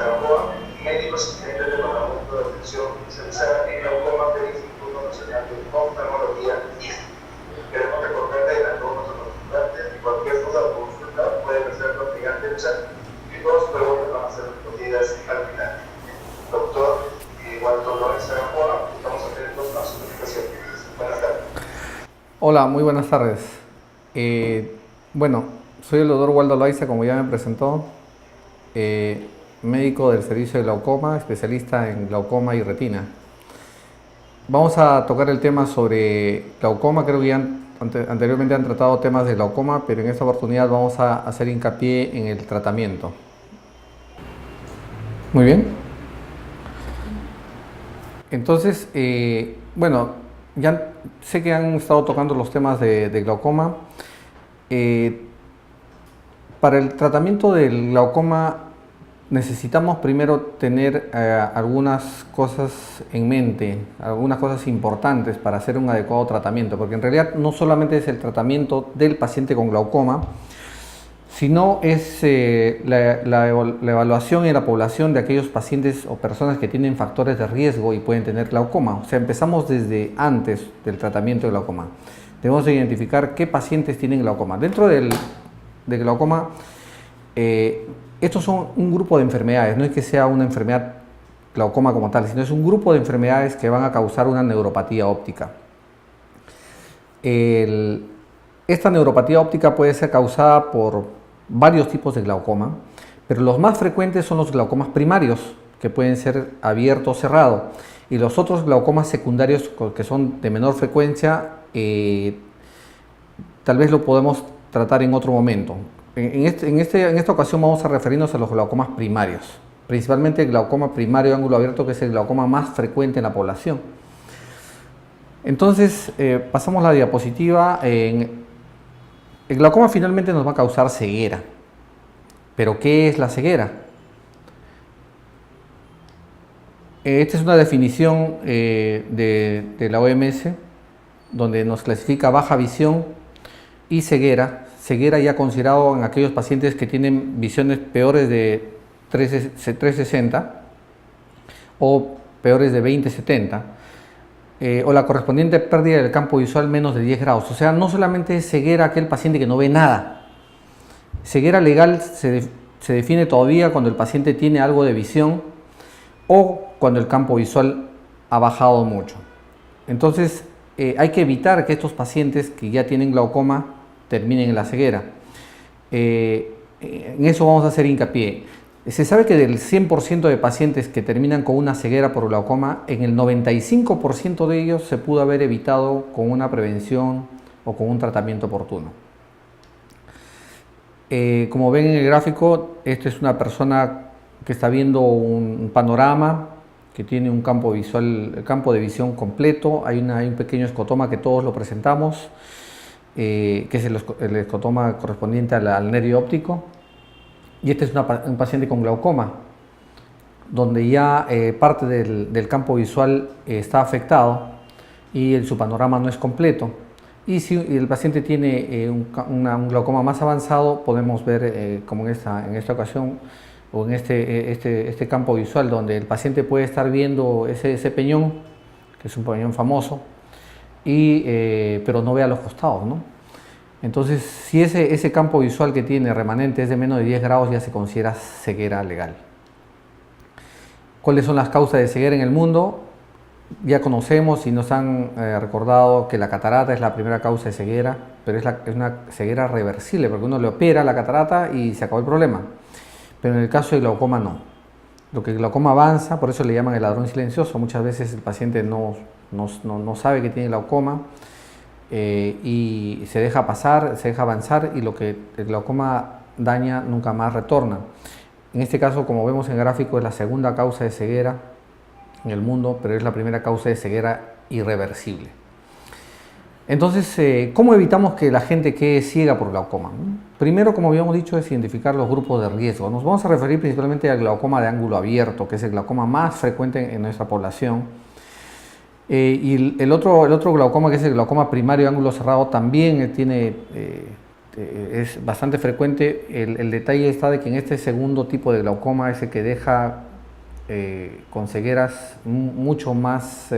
Zaragoza, médico asistente del Departamento de Atención Especializada en Glaucoma del Instituto Nacional de Oftalmología IST. Queremos recordarle a todos nuestros participantes que cualquier duda o consulta pueden hacerlo mediante el chat y todas sus preguntas van a ser respondidas al final. Doctor Waldo Loaiza Gamboa, estamos atentos a su explicación. Buenas tardes. Hola, muy buenas tardes. Bueno, soy el doctor Waldo Loaiza, como ya me presentó, médico del servicio de glaucoma, especialista en glaucoma y retina. Vamos a tocar el tema sobre glaucoma. Creo que ya anteriormente han tratado temas de glaucoma, pero en esta oportunidad vamos a hacer hincapié en el tratamiento. Muy bien. Entonces, bueno, ya sé que han estado tocando los temas de glaucoma. Para el tratamiento del glaucoma necesitamos primero tener algunas cosas en mente, algunas cosas importantes para hacer un adecuado tratamiento, porque en realidad no solamente es el tratamiento del paciente con glaucoma, sino es la evaluación en la población de aquellos pacientes o personas que tienen factores de riesgo y pueden tener glaucoma. O sea, empezamos desde antes del tratamiento de glaucoma. Debemos de identificar qué pacientes tienen glaucoma. Dentro del glaucoma, estos son un grupo de enfermedades, no es que sea una enfermedad glaucoma como tal, sino es un grupo de enfermedades que van a causar una neuropatía óptica. Esta neuropatía óptica puede ser causada por varios tipos de glaucoma, pero los más frecuentes son los glaucomas primarios, que pueden ser abierto o cerrado, y los otros glaucomas secundarios, que son de menor frecuencia, tal vez lo podemos tratar en otro momento. En esta ocasión vamos a referirnos a los glaucomas primarios, principalmente el glaucoma primario de ángulo abierto, que es el glaucoma más frecuente en la población. Entonces, pasamos la diapositiva. El glaucoma finalmente nos va a causar ceguera. ¿Pero qué es la ceguera? Esta es una definición de la OMS, donde nos clasifica baja visión y ceguera. Ceguera ya considerado en aquellos pacientes que tienen visiones peores de 360 o peores de 20/70, o la correspondiente pérdida del campo visual menos de 10 grados. O sea, no solamente es ceguera aquel paciente que no ve nada. Ceguera legal se define todavía cuando el paciente tiene algo de visión o cuando el campo visual ha bajado mucho. Entonces, hay que evitar que estos pacientes que ya tienen glaucoma terminen en la ceguera. En eso vamos a hacer hincapié. Se sabe que del 100% de pacientes que terminan con una ceguera por glaucoma, en el 95% de ellos se pudo haber evitado con una prevención o con un tratamiento oportuno. Como ven en el gráfico, esta es una persona que está viendo un panorama, que tiene un campo visual, el campo de visión completo. Hay un pequeño escotoma que todos lo presentamos, que es el escotoma correspondiente al nervio óptico. Y este es un paciente con glaucoma, donde ya parte del campo visual está afectado y su panorama no es completo. Y si el paciente tiene un glaucoma más avanzado, podemos ver, como en esta ocasión, o en este campo visual, donde el paciente puede estar viendo ese peñón, que es un peñón famoso, pero no ve a los costados, ¿no? Entonces, si ese campo visual que tiene remanente es de menos de 10 grados, ya se considera ceguera legal. ¿Cuáles son las causas de ceguera en el mundo? Ya conocemos y nos han recordado que la catarata es la primera causa de ceguera, pero es una ceguera reversible, porque uno le opera la catarata y se acabó el problema. Pero en el caso del glaucoma no. Lo que el glaucoma avanza, por eso le llaman el ladrón silencioso. Muchas veces el paciente no sabe que tiene glaucoma, y se deja pasar, se deja avanzar, y lo que el glaucoma daña nunca más retorna. En este caso, como vemos en el gráfico, es la segunda causa de ceguera en el mundo, pero es la primera causa de ceguera irreversible. Entonces, ¿cómo evitamos que la gente quede ciega por glaucoma? Primero, como habíamos dicho, es identificar los grupos de riesgo. Nos vamos a referir principalmente al glaucoma de ángulo abierto, que es el glaucoma más frecuente en nuestra población. Y el otro glaucoma, que es el glaucoma primario de ángulo cerrado, también es bastante frecuente. El detalle está de que en este segundo tipo de glaucoma es el que deja con cegueras mucho más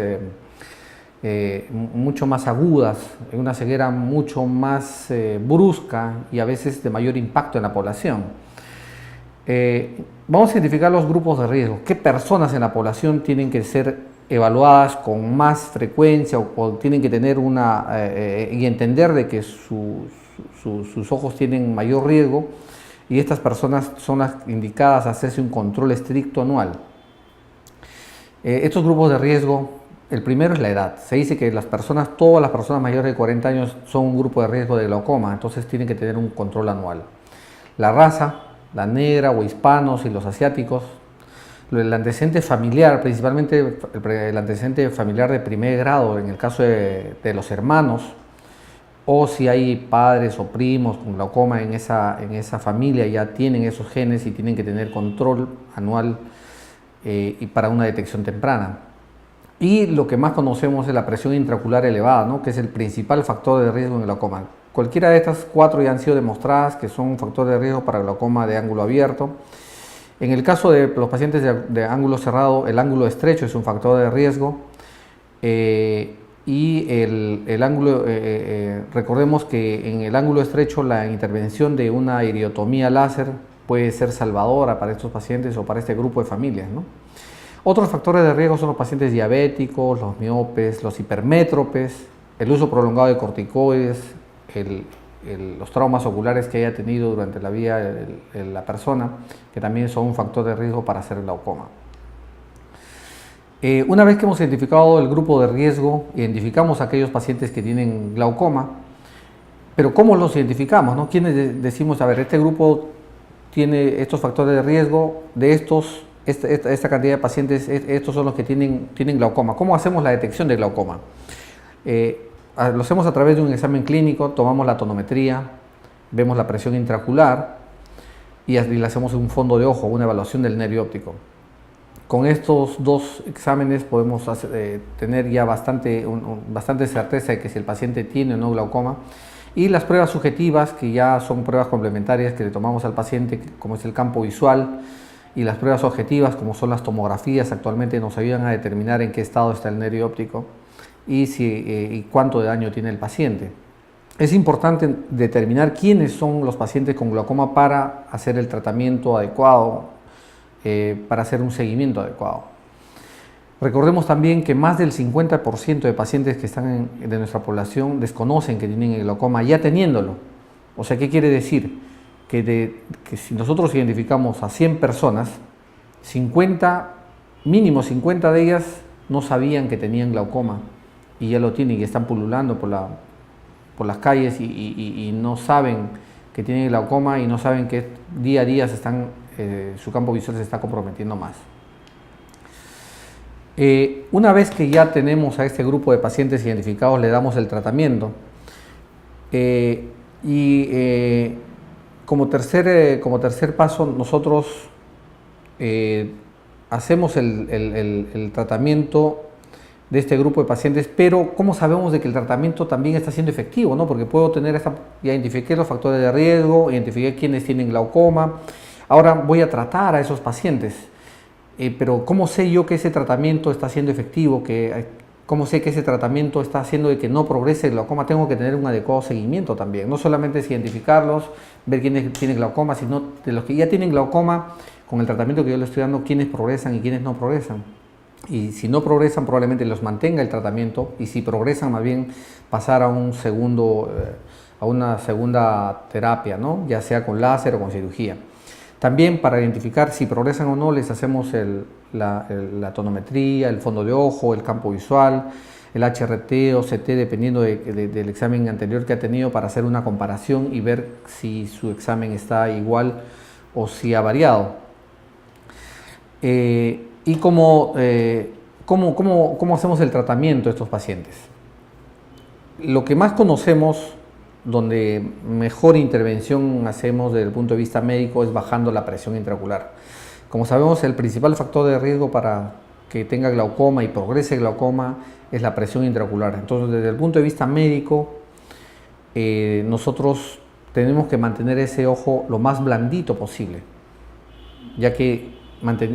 agudas, una ceguera mucho más brusca y a veces de mayor impacto en la población. Vamos a identificar los grupos de riesgo. ¿Qué personas en la población tienen que ser evaluadas con más frecuencia o tienen que tener y entender de que sus ojos tienen mayor riesgo? Y estas personas son las indicadas a hacerse un control estricto anual. Estos grupos de riesgo, el primero es la edad. Se dice que todas las personas mayores de 40 años son un grupo de riesgo de glaucoma, entonces tienen que tener un control anual. La raza, la negra o hispanos y los asiáticos. El antecedente familiar, principalmente el antecedente familiar de primer grado, en el caso de los hermanos, o si hay padres o primos con glaucoma en esa familia, ya tienen esos genes y tienen que tener control anual y para una detección temprana. Y lo que más conocemos es la presión intraocular elevada, ¿no?, que es el principal factor de riesgo en glaucoma. Cualquiera de estas cuatro ya han sido demostradas que son un factor de riesgo para glaucoma de ángulo abierto. En el caso de los pacientes de ángulo cerrado, el ángulo estrecho es un factor de riesgo. Y el ángulo, recordemos que en el ángulo estrecho la intervención de una iridotomía láser puede ser salvadora para estos pacientes o para este grupo de familias, ¿no? Otros factores de riesgo son los pacientes diabéticos, los miopes, los hipermétropes, el uso prolongado de corticoides, los traumas oculares que haya tenido durante la vida la persona, que también son un factor de riesgo para hacer glaucoma. Una vez que hemos identificado el grupo de riesgo, identificamos a aquellos pacientes que tienen glaucoma, pero ¿cómo los identificamos, no? ¿Quiénes decimos, a ver, este grupo tiene estos factores de riesgo, de esta cantidad de pacientes, estos son los que tienen glaucoma? ¿Cómo hacemos la detección de glaucoma? Lo hacemos a través de un examen clínico, tomamos la tonometría, vemos la presión intraocular y le hacemos un fondo de ojo, una evaluación del nervio óptico. Con estos dos exámenes podemos tener ya bastante certeza de que si el paciente tiene o no glaucoma. Y las pruebas subjetivas, que ya son pruebas complementarias que le tomamos al paciente, como es el campo visual, y las pruebas objetivas, como son las tomografías, actualmente nos ayudan a determinar en qué estado está el nervio óptico y cuánto de daño tiene el paciente. Es importante determinar quiénes son los pacientes con glaucoma para hacer el tratamiento adecuado, para hacer un seguimiento adecuado. Recordemos también que más del 50% de pacientes que están de nuestra población desconocen que tienen el glaucoma ya teniéndolo. O sea, ¿qué quiere decir? Que si nosotros identificamos a 100 personas, mínimo 50 de ellas no sabían que tenían glaucoma y ya lo tienen y están pululando por las calles y no saben que tienen glaucoma y no saben que día a día su campo visual se está comprometiendo más. Una vez que ya tenemos a este grupo de pacientes identificados, le damos el tratamiento como tercer paso nosotros hacemos el tratamiento de este grupo de pacientes, pero ¿cómo sabemos de que el tratamiento también está siendo efectivo, ¿no? Porque puedo tener ya identifiqué los factores de riesgo, identifiqué quiénes tienen glaucoma, ahora voy a tratar a esos pacientes, pero ¿cómo sé yo que ese tratamiento está siendo efectivo? ¿Cómo sé que ese tratamiento está haciendo de que no progrese el glaucoma? Tengo que tener un adecuado seguimiento también, no solamente es identificarlos, ver quiénes tienen glaucoma, sino de los que ya tienen glaucoma, con el tratamiento que yo les estoy dando, quiénes progresan y quiénes no progresan. Y si no progresan, probablemente los mantenga el tratamiento, y si progresan, más bien pasar a una segunda terapia, ¿no? Ya sea con láser o con cirugía. También para identificar si progresan o no, les hacemos la tonometría, el fondo de ojo, el campo visual, el HRT o CT, dependiendo del examen anterior que ha tenido, para hacer una comparación y ver si su examen está igual o si ha variado. ¿Y cómo hacemos el tratamiento de estos pacientes? Lo que más conocemos, donde mejor intervención hacemos desde el punto de vista médico, es bajando la presión intraocular. Como sabemos, el principal factor de riesgo para que tenga glaucoma y progrese glaucoma es la presión intraocular. Entonces, desde el punto de vista médico, nosotros tenemos que mantener ese ojo lo más blandito posible, ya que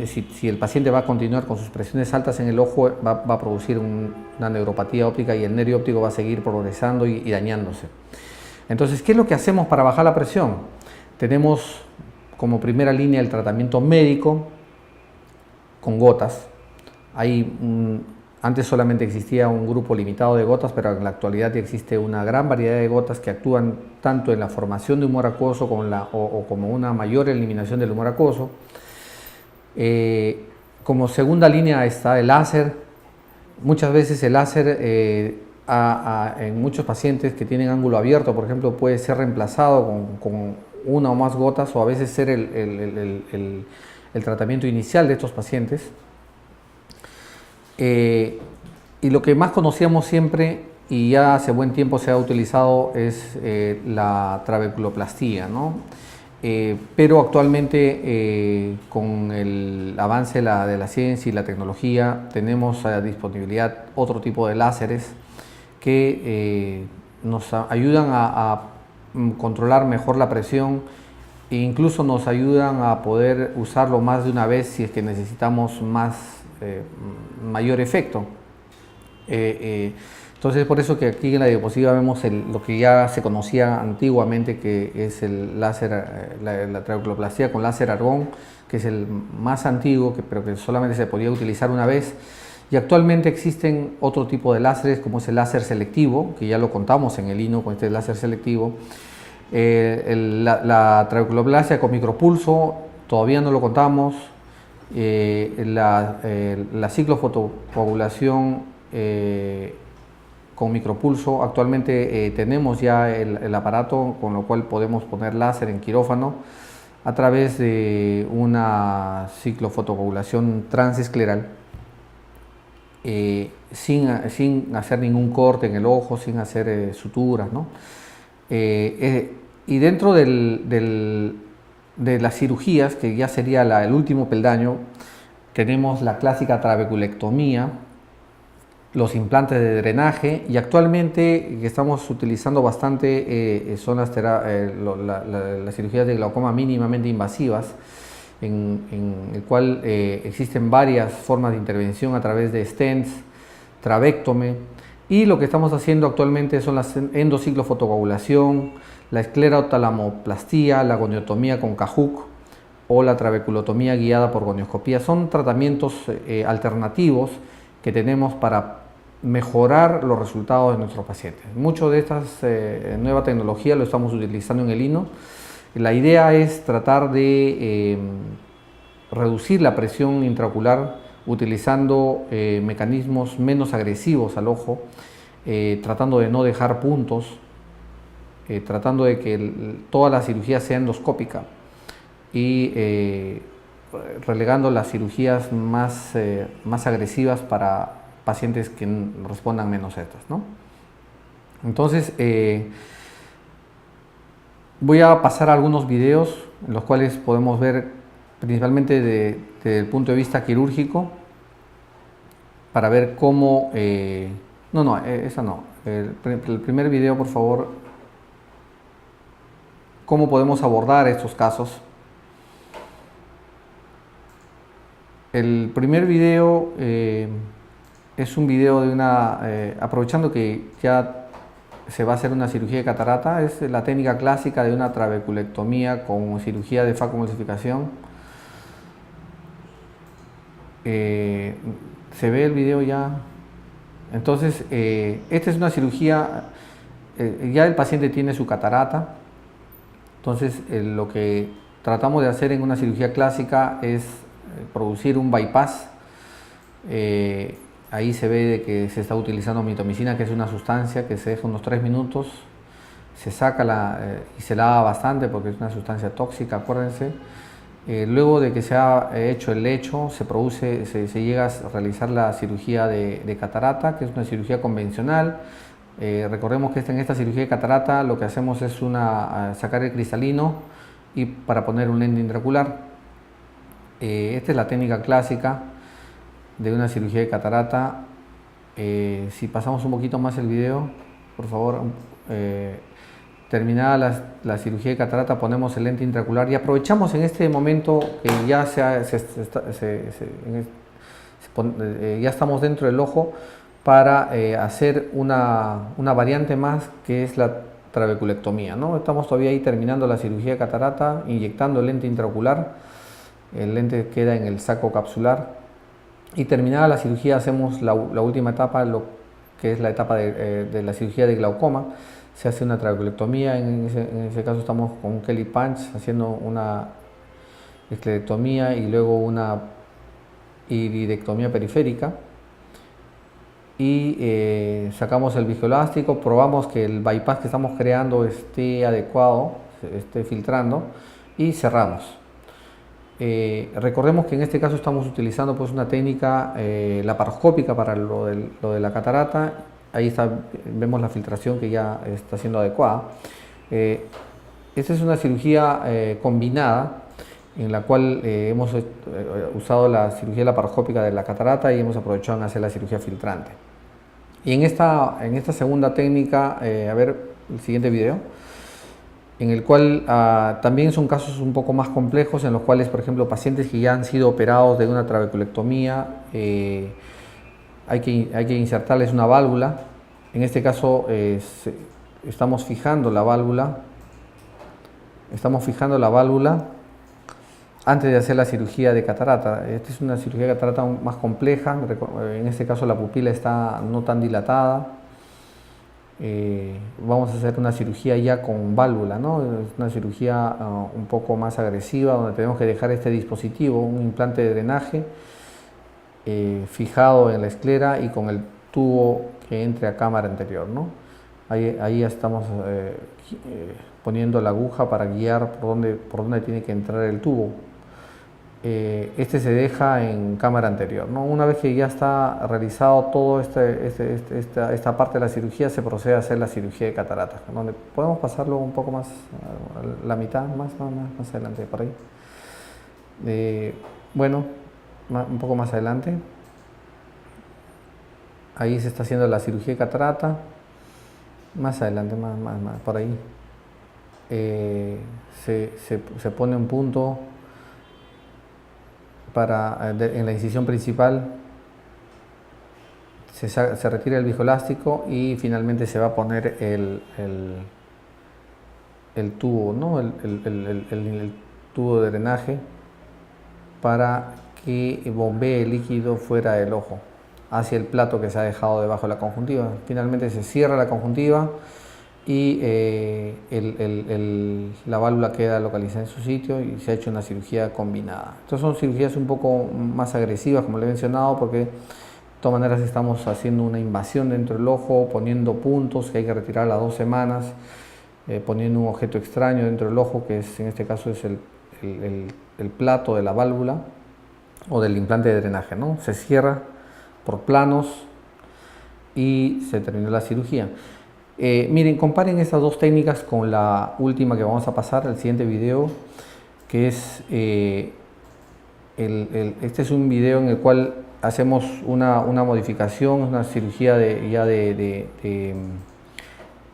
si el paciente va a continuar con sus presiones altas en el ojo, va a producir una neuropatía óptica y el nervio óptico va a seguir progresando y dañándose. Entonces, ¿qué es lo que hacemos para bajar la presión? Tenemos como primera línea el tratamiento médico con gotas. Antes solamente existía un grupo limitado de gotas, pero en la actualidad ya existe una gran variedad de gotas que actúan tanto en la formación de humor acuoso como una mayor eliminación del humor acuoso. Como segunda línea está el láser. Muchas veces el láser en muchos pacientes que tienen ángulo abierto, por ejemplo, puede ser reemplazado con una o más gotas, o a veces ser el tratamiento inicial de estos pacientes. Y lo que más conocíamos siempre y ya hace buen tiempo se ha utilizado es la trabeculoplastía, ¿no? Pero actualmente con el avance de la ciencia y la tecnología tenemos a disponibilidad otro tipo de láseres que nos ayudan a controlar mejor la presión e incluso nos ayudan a poder usarlo más de una vez si es que necesitamos mayor efecto. Entonces, por eso que aquí en la diapositiva vemos lo que ya se conocía antiguamente, que es el láser, la trabeculoplastía con láser argón, que es el más antiguo, pero que solamente se podía utilizar una vez. Y actualmente existen otro tipo de láseres, como es el láser selectivo, que ya lo contamos en el INO con este láser selectivo. La trabeculoplastia con micropulso todavía no lo contamos. La ciclofotocoagulación con micropulso, actualmente tenemos ya el aparato con lo cual podemos poner láser en quirófano a través de una ciclofotocoagulación transescleral, sin hacer ningún corte en el ojo, sin hacer suturas, ¿no? Y dentro de las cirugías, que ya sería el último peldaño, tenemos la clásica trabeculectomía, los implantes de drenaje, y actualmente que estamos utilizando bastante son las cirugías de glaucoma mínimamente invasivas, en el cual existen varias formas de intervención a través de stents, trabectome, y lo que estamos haciendo actualmente son las endociclofotocoagulación, la esclerotalamoplastía, la goniotomía con CAJUC o la trabeculotomía guiada por gonioscopía. Son tratamientos alternativos que tenemos para mejorar los resultados de nuestros pacientes. Mucho de esta nueva tecnología lo estamos utilizando en el INO. La idea es tratar de reducir la presión intraocular utilizando mecanismos menos agresivos al ojo, tratando de no dejar puntos, tratando de que toda la cirugía sea endoscópica y relegando las cirugías más agresivas para pacientes que respondan menos a estas, ¿no? Entonces, voy a pasar a algunos videos en los cuales podemos ver principalmente desde el punto de vista quirúrgico, para ver cómo... esa no. El primer video, por favor. Cómo podemos abordar estos casos. El primer video es un video de aprovechando que ya se va a hacer una cirugía de catarata, es la técnica clásica de una trabeculectomía con cirugía de facomulsificación. Se ve el video ya. Entonces, esta es una cirugía, ya el paciente tiene su catarata. Entonces, lo que tratamos de hacer en una cirugía clásica es producir un bypass. Ahí se ve de que se está utilizando mitomicina, que es una sustancia que se deja unos 3 minutos, se saca y se lava bastante porque es una sustancia tóxica, acuérdense. Luego de que se ha hecho el lecho, se llega a realizar la cirugía de catarata, que es una cirugía convencional. Recordemos que en esta cirugía de catarata lo que hacemos es sacar el cristalino y para poner un lente intraocular. Esta es la técnica clásica de una cirugía de catarata. Si pasamos un poquito más el video, por favor. terminada la cirugía de catarata, ponemos el lente intraocular y aprovechamos en este momento que ya, ya estamos dentro del ojo para hacer una variante más, que es la trabeculectomía, ¿no? Estamos todavía ahí terminando la cirugía de catarata, inyectando el lente intraocular, el lente queda en el saco capsular y terminada la cirugía hacemos la última etapa, lo que es la etapa de la cirugía de glaucoma. Se hace una trabeculectomía, en ese caso estamos con un Kelly Punch haciendo una esclerectomía y luego una iridectomía periférica y sacamos el viscoelástico, probamos que el bypass que estamos creando esté adecuado, esté filtrando y cerramos. Recordemos que en este caso estamos utilizando pues una técnica laparoscópica para lo de la catarata. Ahí vemos la filtración que ya está siendo adecuada. Esta es una cirugía combinada en la cual hemos usado la cirugía laparoscópica de la catarata y hemos aprovechado en hacer la cirugía filtrante. Y en esta segunda técnica, a ver el siguiente video, en el cual también son casos un poco más complejos, en los cuales, por ejemplo, pacientes que ya han sido operados de una trabeculectomía, hay que insertarles una válvula. En este caso estamos fijando la válvula antes de hacer la cirugía de catarata. Esta es una cirugía de catarata más compleja, en este caso la pupila está no tan dilatada. Vamos a hacer una cirugía ya con válvula, ¿no? Es una cirugía un poco más agresiva, donde tenemos que dejar este dispositivo, un implante de drenaje, fijado en la esclera y con el tubo que entre a cámara anterior, ¿no? Ahí ya estamos poniendo la aguja para guiar por dónde tiene que entrar el tubo. Este se deja en cámara anterior, ¿no? Una vez que ya está realizado todo esta parte de la cirugía, se procede a hacer la cirugía de catarata, donde podemos pasarlo un poco más a la mitad, más adelante, por ahí. Bueno, un poco más adelante. Ahí se está haciendo la cirugía de catarata. Más adelante, más por ahí. Se pone un punto en la incisión principal, se retira el viscoelástico y finalmente se va a poner el tubo, ¿no? el tubo de drenaje para que bombee el líquido fuera del ojo hacia el plato que se ha dejado debajo de la conjuntiva. Finalmente se cierra la conjuntiva y la válvula queda localizada en su sitio y se ha hecho una cirugía combinada. Estas son cirugías un poco más agresivas, como le he mencionado, porque de todas maneras estamos haciendo una invasión dentro del ojo, poniendo puntos que hay que retirar a 2 semanas, poniendo un objeto extraño dentro del ojo, que en este caso es el plato de la válvula o del implante de drenaje, ¿no? Se cierra por planos y se terminó la cirugía. Miren, comparen estas dos técnicas con la última que vamos a pasar, el siguiente video, que es este es un video en el cual hacemos una modificación, una cirugía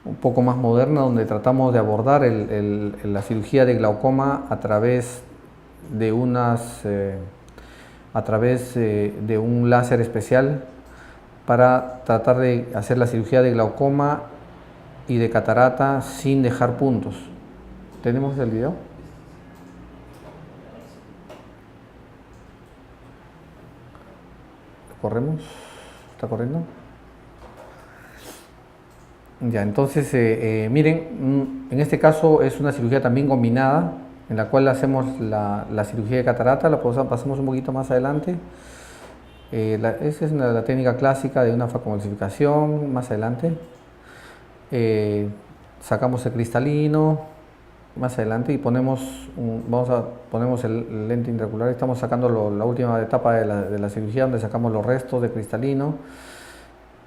un poco más moderna, donde tratamos de abordar la cirugía de glaucoma a través de un láser especial para tratar de hacer la cirugía de glaucoma y de catarata sin dejar puntos. ¿Tenemos el video? ¿Corremos? ¿Está corriendo? Ya, entonces, miren, en este caso es una cirugía también combinada, en la cual hacemos la cirugía de catarata, la pasamos un poquito más adelante. Esa es la técnica clásica de una facomulsificación, más adelante. Sacamos el cristalino, más adelante, y ponemos el lente intraocular. Estamos sacando la última etapa de la cirugía, donde sacamos los restos de cristalino.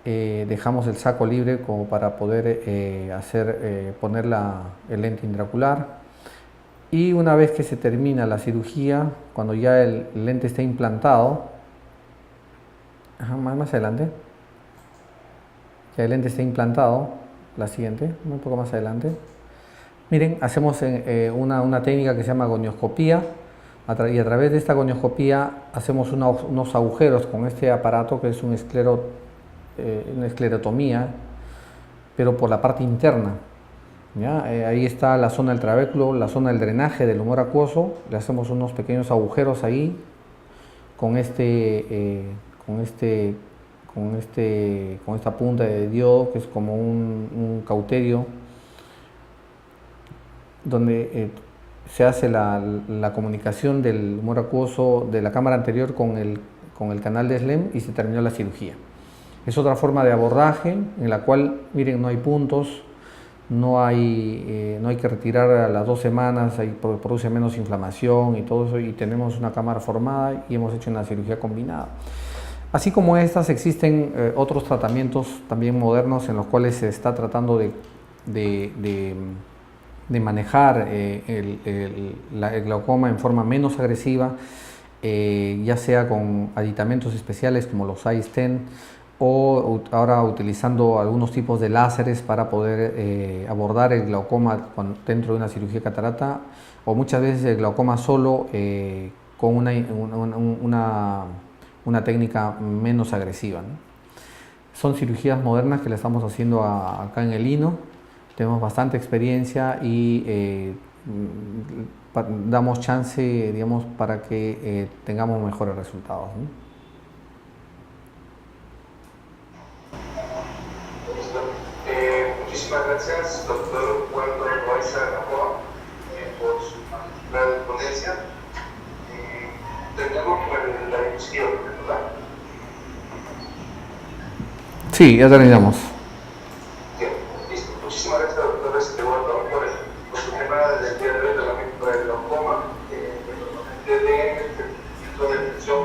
Dejamos el saco libre como para poder poner el lente intraocular. Y una vez que se termina la cirugía, cuando ya el lente está implantado, más adelante, ya el lente está implantado, la siguiente, un poco más adelante, Miren, hacemos una técnica que se llama gonioscopía y a través de esta gonioscopía hacemos unos agujeros con este aparato que es una esclerotomía, pero por la parte interna. ¿Ya? Ahí está la zona del trabéculo, la zona del drenaje del humor acuoso. Le hacemos unos pequeños agujeros ahí con esta punta de diodo, que es como un cauterio, donde se hace la comunicación del humor acuoso de la cámara anterior con el canal de Slem y se terminó la cirugía. Es otra forma de abordaje en la cual, miren, no hay puntos, no hay que retirar a las 2 semanas, produce menos inflamación y todo eso, y tenemos una cámara formada y hemos hecho una cirugía combinada. Así como estas, existen otros tratamientos también modernos en los cuales se está tratando de manejar el glaucoma en forma menos agresiva, ya sea con aditamentos especiales como los iStent, o ahora utilizando algunos tipos de láseres para poder abordar el glaucoma dentro de una cirugía de catarata, o muchas veces el glaucoma solo con una técnica menos agresiva, ¿no? Son cirugías modernas que le estamos haciendo acá en el INO. Tenemos bastante experiencia y damos chance, digamos, para que tengamos mejores resultados, ¿no? Muchísimas gracias, doctor Waldo Loaiza Gamboa, por su magistral ponencia. Tenemos la discusión, ¿verdad? Sí, ya terminamos. Bien, listo. Muchísimas gracias, doctor Waldo, por su tema del día de hoy, tratamiento del glaucoma, normalmente del Instituto de Atención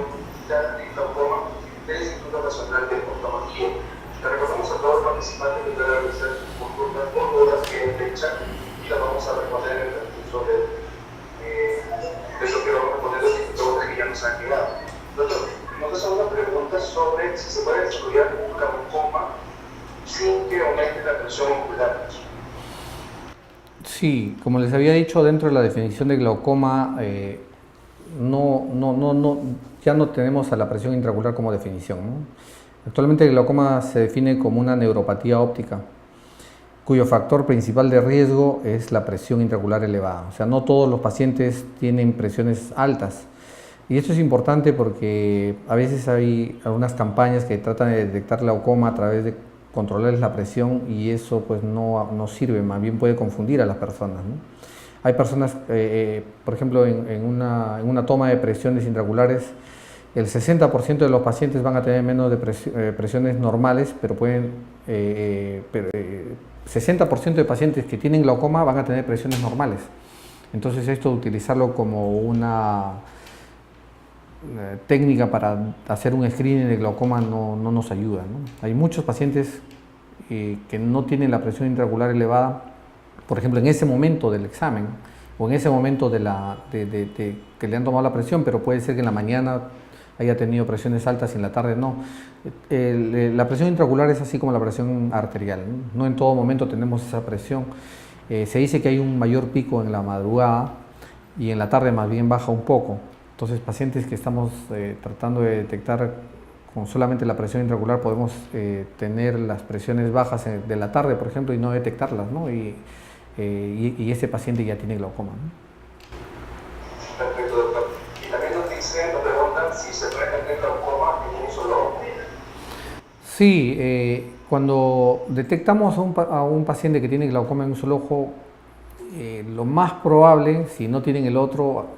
de Glaucoma del Instituto Nacional de Oftalmología. Le recordamos a todos los participantes que pueden realizar sus consultas por dudas que fecha y las vamos a responder en el transcurso de eso que vamos a responder los preguntas que ya nos han llegado. Doctor, nos hace una pregunta sobre si se puede desarrollar un glaucoma sin que aumente la presión ocular. Sí, como les había dicho, dentro de la definición de glaucoma ya no tenemos a la presión intraocular como definición, ¿no? Actualmente el glaucoma se define como una neuropatía óptica, cuyo factor principal de riesgo es la presión intraocular elevada. O sea, no todos los pacientes tienen presiones altas. Y esto es importante porque a veces hay algunas campañas que tratan de detectar glaucoma a través de controlarles la presión y eso pues no sirve, más bien puede confundir a las personas, ¿no? Hay personas, por ejemplo, en una toma de presiones intraoculares, el 60% de los pacientes van a tener menos de presiones normales, pero 60% de pacientes que tienen glaucoma van a tener presiones normales. Entonces esto, utilizarlo como una técnica para hacer un screening de glaucoma no nos ayuda, ¿no? Hay muchos pacientes que no tienen la presión intraocular elevada, por ejemplo, en ese momento del examen o en ese momento que le han tomado la presión, pero puede ser que en la mañana haya tenido presiones altas y en la tarde no. La presión intraocular es así como la presión arterial, ¿no? No en todo momento tenemos esa presión. Se dice que hay un mayor pico en la madrugada y en la tarde más bien baja un poco. Entonces, pacientes que estamos tratando de detectar con solamente la presión intraocular, podemos tener las presiones bajas de la tarde, por ejemplo, y no detectarlas, ¿no? Y ese paciente ya tiene glaucoma, ¿no? Perfecto, doctor. Y también nos preguntan si se puede tener glaucoma en un solo ojo. Sí, cuando detectamos a un paciente que tiene glaucoma en un solo ojo, lo más probable, si no tienen el otro,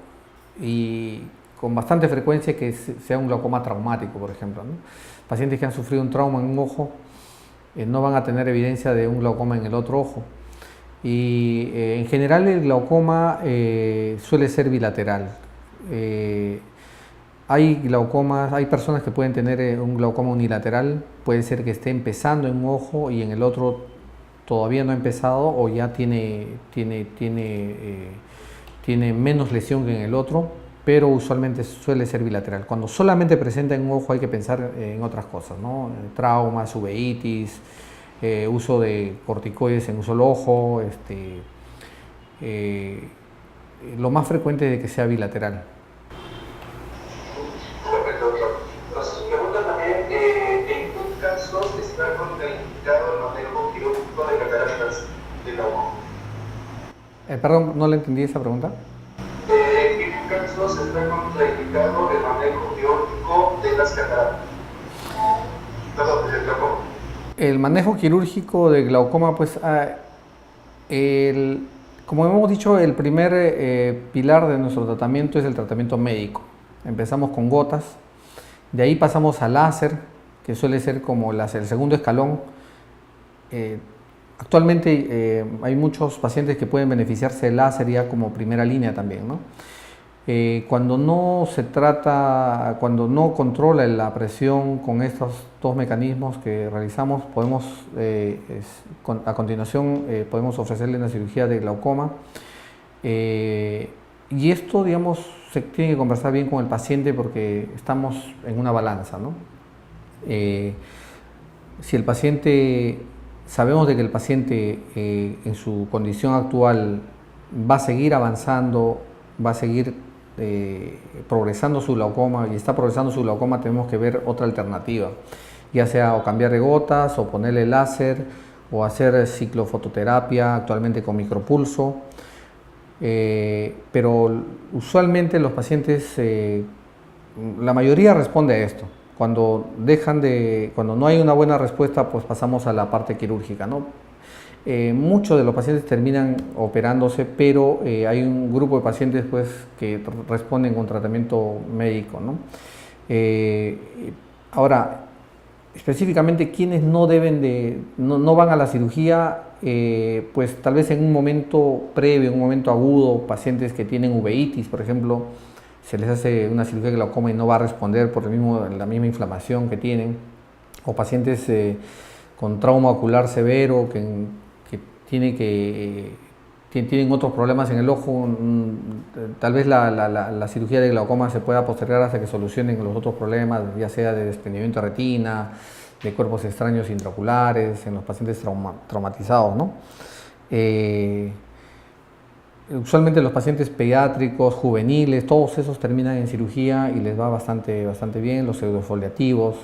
y con bastante frecuencia, que sea un glaucoma traumático, por ejemplo, ¿no? Pacientes que han sufrido un trauma en un ojo no van a tener evidencia de un glaucoma en el otro ojo. Y en general el glaucoma suele ser bilateral. Hay glaucomas, hay personas que pueden tener un glaucoma unilateral, puede ser que esté empezando en un ojo y en el otro todavía no ha empezado o ya tiene menos lesión que en el otro, pero usualmente suele ser bilateral. Cuando solamente presenta en un ojo hay que pensar en otras cosas, ¿no? Traumas, uveitis, uso de corticoides en un solo ojo, lo más frecuente es de que sea bilateral. Perfecto, doctor. Nos pregunta también en qué casos está contraindicado el manejo quirúrgico de cataratas de glaucoma. Perdón, no le entendí esa pregunta. ¿En qué casos está contraindicado el manejo quirúrgico de las cataratas? Perdón, del glaucoma. El manejo quirúrgico de glaucoma, pues, como hemos dicho, el primer pilar de nuestro tratamiento es el tratamiento médico. Empezamos con gotas, de ahí pasamos al láser, que suele ser como el segundo escalón. Actualmente hay muchos pacientes que pueden beneficiarse del láser ya como primera línea también, ¿no? Cuando no controla la presión con estos dos mecanismos que realizamos, a continuación podemos ofrecerle una cirugía de glaucoma. Y esto, digamos, se tiene que conversar bien con el paciente porque estamos en una balanza, ¿no? Si el paciente, sabemos de que el paciente en su condición actual va a seguir avanzando, va a seguir progresando su glaucoma y está progresando su glaucoma, tenemos que ver otra alternativa, ya sea o cambiar de gotas o ponerle láser o hacer ciclofototerapia, actualmente con micropulso. Pero usualmente los pacientes, la mayoría responde a esto. Cuando no hay una buena respuesta, pues pasamos a la parte quirúrgica, ¿no? Muchos de los pacientes terminan operándose, pero hay un grupo de pacientes pues, que responden con tratamiento médico, ¿no? Ahora, específicamente quienes no van a la cirugía, pues tal vez en un momento previo, en un momento agudo, pacientes que tienen uveitis, por ejemplo, se les hace una cirugía de glaucoma y no va a responder por la misma inflamación que tienen, o pacientes con trauma ocular severo tienen otros problemas en el ojo, tal vez la cirugía de glaucoma se pueda postergar hasta que solucionen los otros problemas, ya sea de desprendimiento de retina, de cuerpos extraños intraoculares, en los pacientes traumatizados, ¿no? Usualmente los pacientes pediátricos, juveniles, todos esos terminan en cirugía y les va bastante bien, los pseudofoliativos.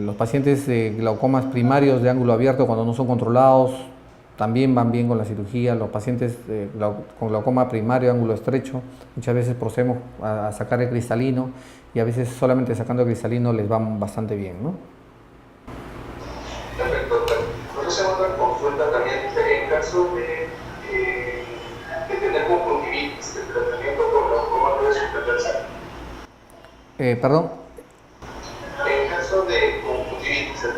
Los pacientes de glaucomas primarios de ángulo abierto, cuando no son controlados, también van bien con la cirugía. Los pacientes con glaucoma primario de ángulo estrecho, muchas veces procedemos a sacar el cristalino y a veces solamente sacando el cristalino les va bastante bien, ¿no? Perfecto. Nos hacemos otra consulta también en caso de tener conjuntivitis, el tratamiento con glaucoma debe suspenderse. Perdón. En caso de conjuntivitis, el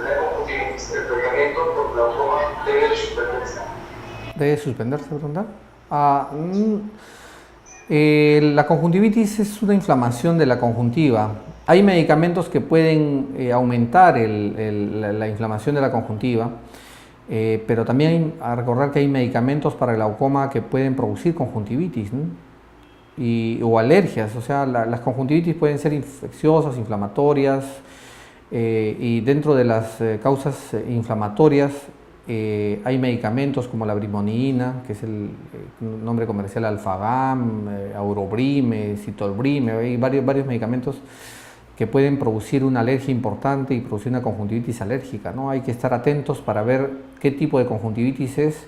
tratamiento por glaucoma debe suspenderse. ¿Debe suspenderse, pregunta? La conjuntivitis es una inflamación de la conjuntiva. Hay medicamentos que pueden aumentar la inflamación de la conjuntiva, pero también hay a recordar que hay medicamentos para glaucoma que pueden producir conjuntivitis, ¿no? O alergias, o sea, las conjuntivitis pueden ser infecciosas, inflamatorias, y dentro de las causas inflamatorias hay medicamentos como la brimoniina, que es el nombre comercial Alfagam, Aurobrime, Citolbrime, hay varios medicamentos que pueden producir una alergia importante y producir una conjuntivitis alérgica, ¿no? Hay que estar atentos para ver qué tipo de conjuntivitis es,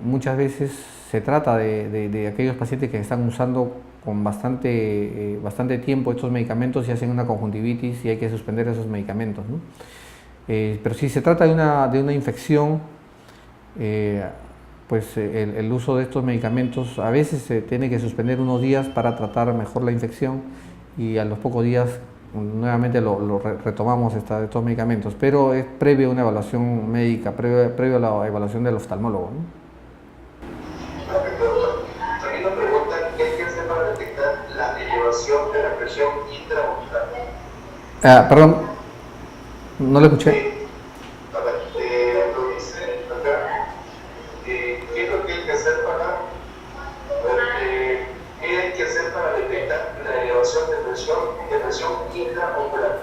muchas veces se trata de aquellos pacientes que están usando con bastante tiempo estos medicamentos y hacen una conjuntivitis y hay que suspender esos medicamentos, ¿no? Pero si se trata de una infección, pues el uso de estos medicamentos a veces se tiene que suspender unos días para tratar mejor la infección y a los pocos días nuevamente retomamos estos medicamentos, pero es previo a una evaluación médica, previo a la evaluación del oftalmólogo, ¿no? También nos preguntan qué hay que hacer para detectar la elevación de la presión intraocular. Perdón, no lo escuché. A ver, lo dice acá, ¿qué es lo que hay que hacer para detectar la elevación de presión intraocular?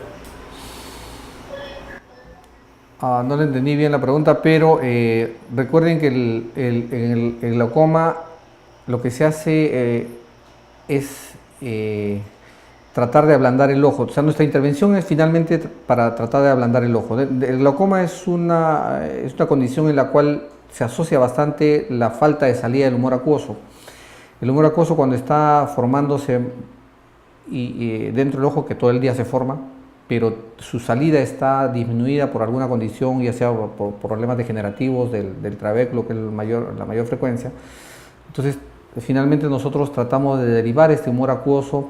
No le entendí bien la pregunta, pero recuerden que el glaucoma lo que se hace es tratar de ablandar el ojo. O sea, nuestra intervención es finalmente para tratar de ablandar el ojo. El glaucoma es una condición en la cual se asocia bastante la falta de salida del humor acuoso. El humor acuoso, cuando está formándose dentro del ojo, que todo el día se forma, pero su salida está disminuida por alguna condición, ya sea por problemas degenerativos del trabéculo, que es la mayor frecuencia. Entonces, finalmente nosotros tratamos de derivar este humor acuoso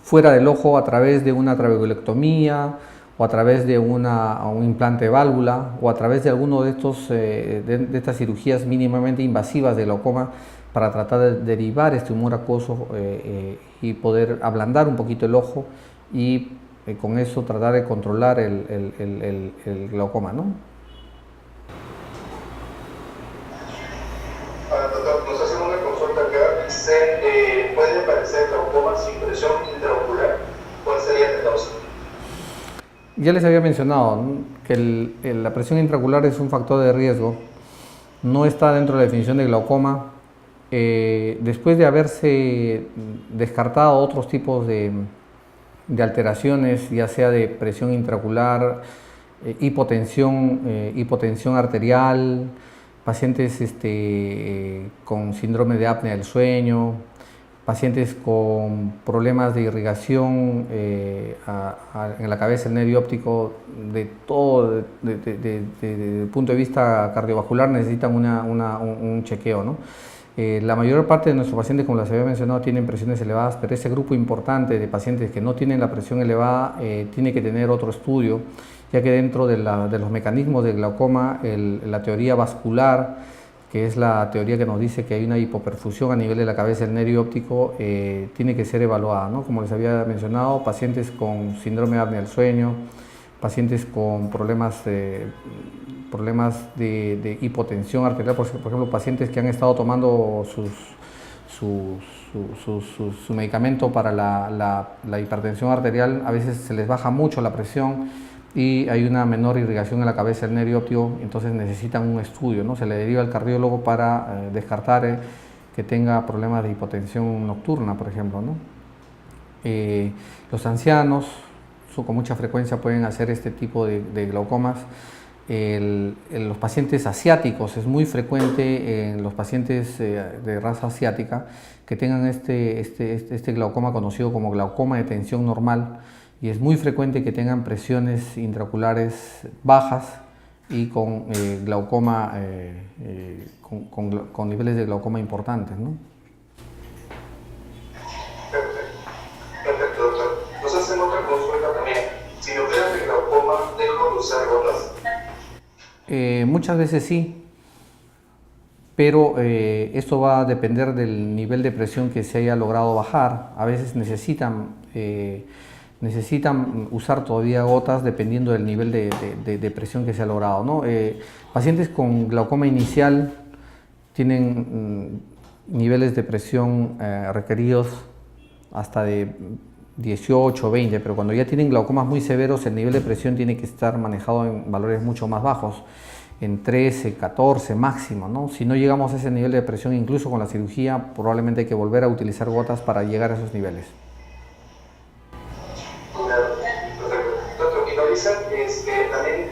fuera del ojo a través de una trabeculectomía, o a través de un implante de válvula, o a través de alguno de estas cirugías mínimamente invasivas de glaucoma, para tratar de derivar este humor acuoso y poder ablandar un poquito el ojo y con eso tratar de controlar el glaucoma, ¿no? Doctor, nos hacen una consulta acá. Dice, ¿puede aparecer glaucoma sin presión intraocular? ¿Cuál sería la causa? Ya les había mencionado, ¿no?, que la presión intraocular es un factor de riesgo, no está dentro de la definición de glaucoma. Después de haberse descartado otros tipos de alteraciones, ya sea de presión intraocular, hipotensión arterial, pacientes con síndrome de apnea del sueño, pacientes con problemas de irrigación en la cabeza, el nervio óptico, desde el punto de vista cardiovascular necesitan un chequeo, ¿no? La mayor parte de nuestros pacientes, como les había mencionado, tienen presiones elevadas, pero ese grupo importante de pacientes que no tienen la presión elevada tiene que tener otro estudio, ya que dentro de los mecanismos del glaucoma, la teoría vascular, que es la teoría que nos dice que hay una hipoperfusión a nivel de la cabeza del nervio óptico, tiene que ser evaluada, ¿no? Como les había mencionado, pacientes con síndrome de apnea del sueño, pacientes con problemas de hipotensión arterial, por ejemplo, pacientes que han estado tomando su medicamento para la hipertensión arterial, a veces se les baja mucho la presión y hay una menor irrigación en la cabeza del nervio óptico, entonces necesitan un estudio, ¿no? Se le deriva al cardiólogo para descartar que tenga problemas de hipotensión nocturna, por ejemplo, ¿no? Los ancianos con mucha frecuencia pueden hacer este tipo de glaucomas. Los pacientes asiáticos, es muy frecuente en los pacientes de raza asiática que tengan este glaucoma conocido como glaucoma de tensión normal, y es muy frecuente que tengan presiones intraoculares bajas y con glaucoma, con niveles de glaucoma importantes, ¿no? Perfecto, doctor. Nos hacen otra consulta también. Si me operan de glaucoma, ¿dejo de usar gotas? Muchas veces sí, pero esto va a depender del nivel de presión que se haya logrado bajar. A veces necesitan usar todavía gotas dependiendo del nivel de presión que se ha logrado, ¿no? Pacientes con glaucoma inicial tienen niveles de presión requeridos hasta de 18 o 20, pero cuando ya tienen glaucomas muy severos, el nivel de presión tiene que estar manejado en valores mucho más bajos, en 13, 14 máximo, ¿no? Si no llegamos a ese nivel de presión, incluso con la cirugía, probablemente hay que volver a utilizar gotas para llegar a esos niveles. Doctor, y nos dicen también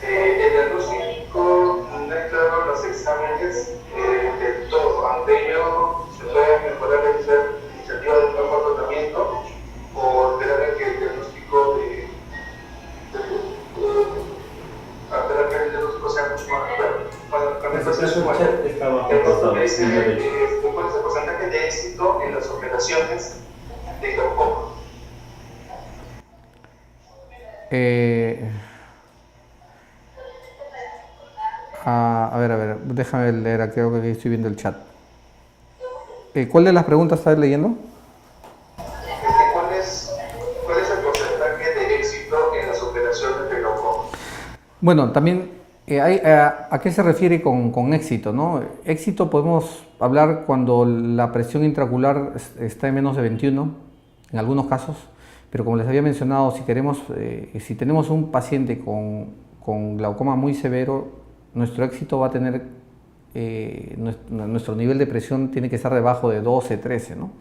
el diagnóstico no es claro los exámenes del todo. Ante ello, ¿se puede mejorar la iniciativa de un mejor tratamiento o esperar a que el diagnóstico sea mucho más claro? Cuando estás en su mano, entonces me dice cuál es el porcentaje de éxito en las operaciones de glaucoma. A ver, déjame leer, creo que aquí estoy viendo el chat. ¿Cuál de las preguntas estás leyendo? ¿Cuál es el porcentaje de éxito en las operaciones de glaucoma? Bueno, también ¿a qué se refiere con éxito, ¿no? Éxito podemos hablar cuando la presión intraocular está en menos de 21, en algunos casos, pero como les había mencionado, si tenemos un paciente con con glaucoma muy severo, nuestro éxito va a tener, nuestro nivel de presión tiene que estar debajo de 12, 13, ¿no?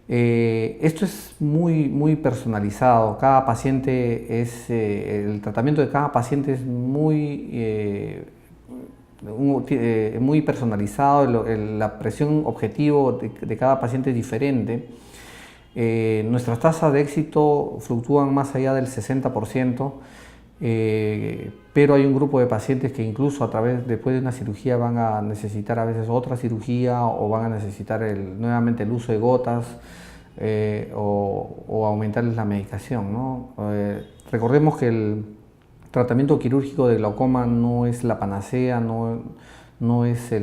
Esto es muy personalizado. Cada paciente el tratamiento de cada paciente es muy personalizado. La presión objetivo de cada paciente es diferente. Nuestras tasas de éxito fluctúan más allá del 60%, pero hay un grupo de pacientes que incluso después de una cirugía van a necesitar a veces otra cirugía o van a necesitar nuevamente el uso de gotas o aumentarles la medicación, ¿no? Recordemos que el tratamiento quirúrgico de glaucoma no es la panacea, no es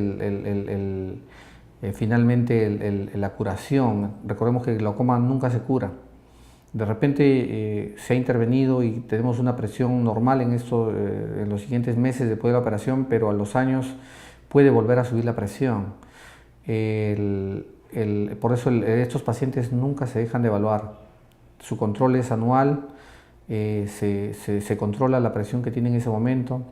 finalmente la curación. Recordemos que el glaucoma nunca se cura. De repente se ha intervenido y tenemos una presión normal en los siguientes meses después de la operación, pero a los años puede volver a subir la presión. Por eso estos pacientes nunca se dejan de evaluar. Su control es anual, se controla la presión que tiene en ese momento,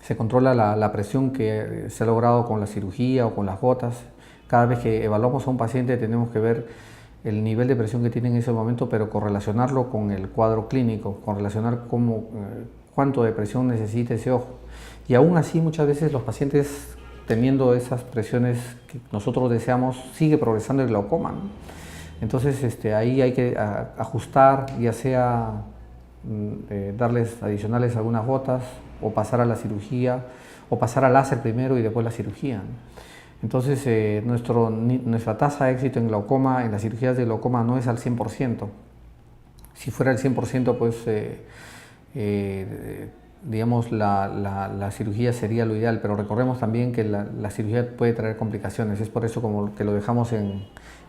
se controla la presión que se ha logrado con la cirugía o con las gotas. Cada vez que evaluamos a un paciente tenemos que ver el nivel de presión que tiene en ese momento, pero correlacionarlo con el cuadro clínico, correlacionar cuánto de presión necesita ese ojo. Y aún así muchas veces los pacientes, teniendo esas presiones que nosotros deseamos, sigue progresando el glaucoma, ¿no? Entonces ahí hay que ajustar, ya sea darles adicionales algunas gotas o pasar a la cirugía o pasar al láser primero y después la cirugía, ¿no? Entonces nuestra tasa de éxito en glaucoma, en las cirugías de glaucoma, no es al 100%. Si fuera al 100%, pues digamos la cirugía sería lo ideal, pero recordemos también que la cirugía puede traer complicaciones. Es por eso como que lo dejamos en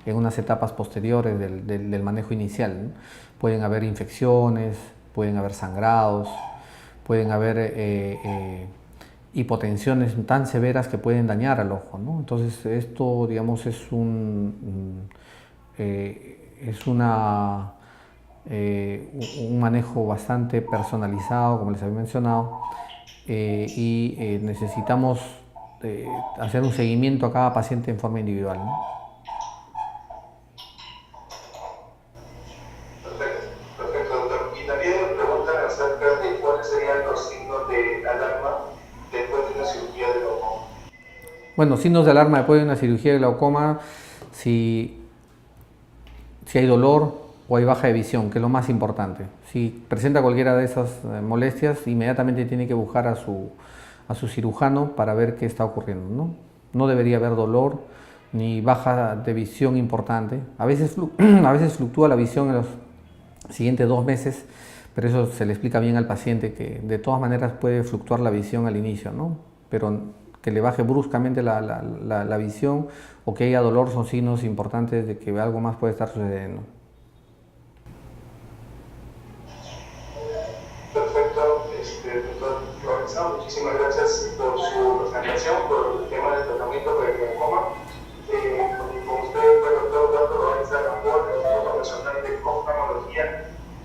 unas etapas posteriores del manejo inicial, ¿no? Pueden haber infecciones, pueden haber sangrados, pueden haber hipotensiones tan severas que pueden dañar al ojo, ¿no? Entonces esto, digamos, es un manejo bastante personalizado, como les había mencionado, y necesitamos hacer un seguimiento a cada paciente en forma individual, ¿no? Perfecto, doctor. Y también me preguntan acerca de cuáles serían los signos de alarma después de una cirugía de glaucoma. Bueno, signos de alarma después de una cirugía de glaucoma, si hay dolor o hay baja de visión, que es lo más importante. Si presenta cualquiera de esas molestias, inmediatamente tiene que buscar a su cirujano para ver qué está ocurriendo, ¿no? No debería haber dolor ni baja de visión importante. A veces fluctúa la visión en los siguientes 2 meses, pero eso se le explica bien al paciente, que de todas maneras puede fluctuar la visión al inicio, ¿no? Pero que le baje bruscamente la visión o que haya dolor son signos importantes de que algo más puede estar sucediendo. Perfecto, doctor Lorenzo, muchísimas gracias por su presentación, por el tema del tratamiento por el glaucoma. Con usted fue el doctor Lorenzo Gamboa, el Instituto Nacional de Oftalmología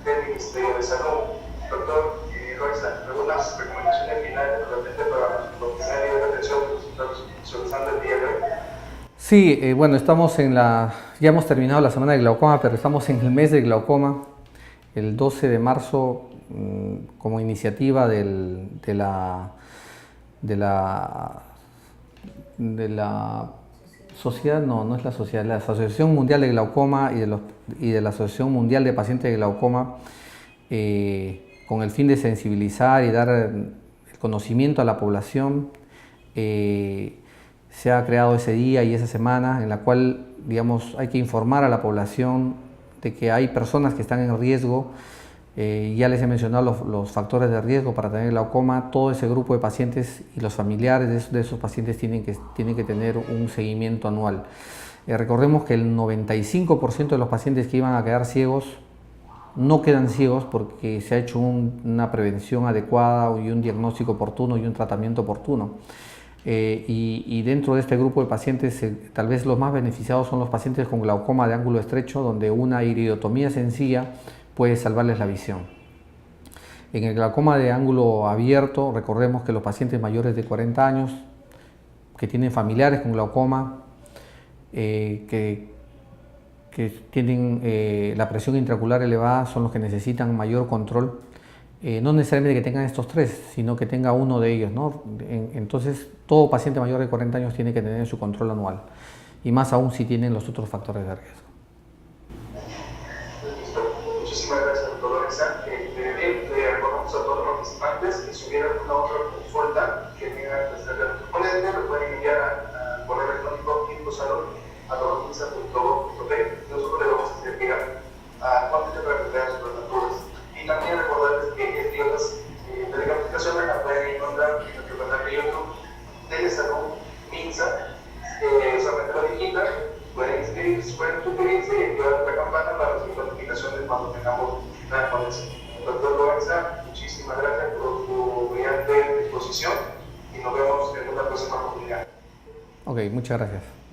del Ministerio de Salud. Doctor Lorenzo, algunas recomendaciones finales realmente para los que nadie de atención que estamos solucionando el día de hoy. Sí, bueno, ya hemos terminado la semana de glaucoma, pero estamos en el mes de glaucoma. El 12 de marzo, como iniciativa de la sociedad, no es la sociedad, la Asociación Mundial de Glaucoma y de la Asociación Mundial de Pacientes de Glaucoma, con el fin de sensibilizar y dar el conocimiento a la población, se ha creado ese día y esa semana en la cual, digamos, hay que informar a la población de que hay personas que están en riesgo. Ya les he mencionado los factores de riesgo para tener glaucoma. Todo ese grupo de pacientes y los familiares de esos pacientes tienen que tener un seguimiento anual. Recordemos que el 95% de los pacientes que iban a quedar ciegos no quedan ciegos porque se ha hecho una prevención adecuada y un diagnóstico oportuno y un tratamiento oportuno. Y dentro de este grupo de pacientes, tal vez los más beneficiados son los pacientes con glaucoma de ángulo estrecho, donde una iridotomía sencilla puede salvarles la visión. En el glaucoma de ángulo abierto, recordemos que los pacientes mayores de 40 años que tienen familiares con glaucoma, que tienen la presión intraocular elevada, son los que necesitan mayor control. No necesariamente que tengan estos tres, sino que tenga uno de ellos, ¿no? Entonces, todo paciente mayor de 40 años tiene que tener su control anual, y más aún si tienen los otros factores de riesgo. Listo. Muchísimas gracias, doctor Lorenza. Le recordamos a todos los participantes que si hubiera alguna otra consulta que tengan que hacer, lo pueden enviar al correo electrónico infosalud@lorenza.gov.p. Nosotros le vamos a hacer llegar a cuánto para que vean sus dudas. Y también recordarles que estas aplicaciones las pueden encontrar en nuestro canal de YouTube, Telesalud Minsa, solamente lo digitan, pueden inscribirse, pueden suscribirse y activar la campana para recibir notificaciones cuando tengamos la ponencia. Doctor Lorenza, muchísimas gracias por su brillante exposición y nos vemos en una próxima oportunidad. Ok, muchas gracias.